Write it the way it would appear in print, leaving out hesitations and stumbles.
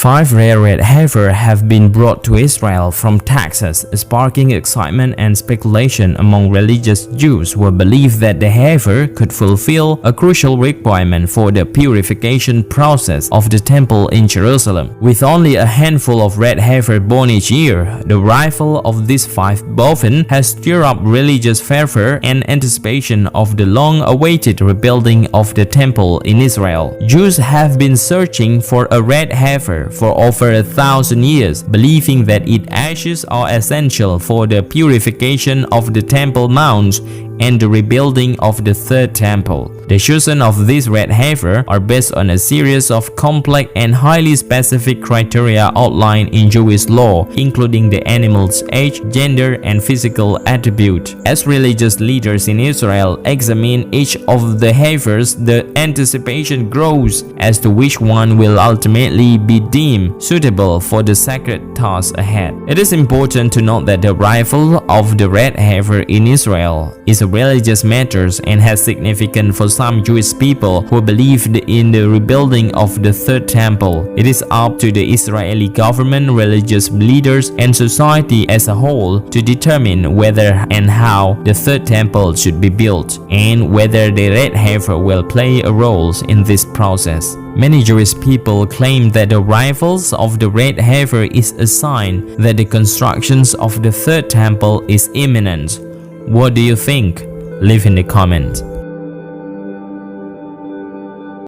5 rare red heifers have been brought to Israel from Texas, sparking excitement and speculation among religious Jews who believe that the heifer could fulfill a crucial requirement for the purification process of the temple in Jerusalem. With only a handful of red heifers born each year, the arrival of these 5 bovines has stirred up religious fervor and anticipation of the long-awaited rebuilding of the temple in Israel. Jews have been searching for a red heifer for over 1,000 years, believing that its ashes are essential for the purification of the temple mounts and the rebuilding of the third temple. The chosen of these red heifers are based on a series of complex and highly specific criteria outlined in Jewish law, including the animal's age, gender, and physical attribute. As religious leaders in Israel examine each of the heifers, the anticipation grows as to which one will ultimately be deemed suitable for the sacred task ahead. It is important to note that the arrival of the red heifer in Israel is a religious matter and has significance for some Jewish people who believed in the rebuilding of the third temple. It is up to the Israeli government, religious leaders, and society as a whole to determine whether and how the third temple should be built, and whether the red heifer will play a role in this process. Many Jewish people claim that the arrival of the red heifer is a sign that the construction of the third temple is imminent. What do you think? Leave in the comments.